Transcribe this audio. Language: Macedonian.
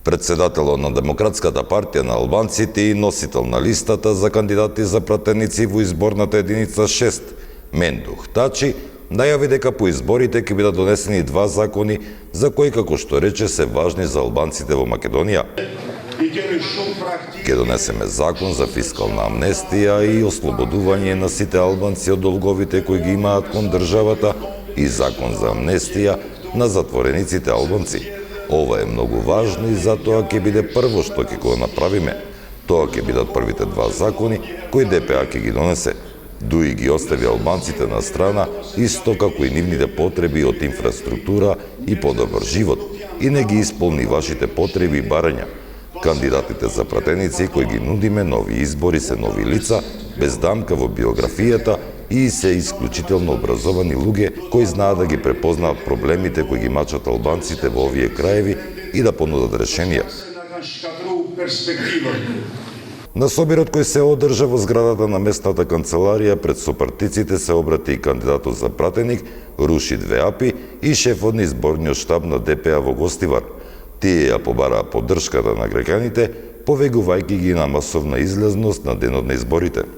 Председателот на Демократската партија на албанците и носител на листата за кандидати за пратеници во изборната единица 6, Мендух Тачи, најави дека по изборите ќе бидат донесени два закони за кои, како што рече, се важни за албанците во Македонија. Ќе донесеме закон за фискална амнестија и ослободување на сите албанци од долговите кои ги имаат кон државата и закон за амнестија на затворениците албанци. Ова е многу важно и затоа ќе биде прво што ќе го направиме. Тоа ќе бидат првите два закони кои ДПА ќе ги донесе. Дуи ги остави албанците на страна, исто како и нивните потреби од инфраструктура и подобар живот, и не ги исполни вашите потреби и барања. Кандидатите за пратеници кои ги нудиме нови избори се нови лица, без дамка во биографијата и се исклучително образовани луѓе кои знаат да ги препознаат проблемите кои ги мачат албанците во овие краеви и да понудат решенија. На собирот кој се одржа во зградата на местната канцеларија пред сопартиците се обрати и кандидатот за пратеник Рушид Веапи и шефот на изборниот штаб на ДПА во Гостивар. Тие ја побараа поддршката на граѓаните, повегувајќи ги на масовна излезност на денот на изборите.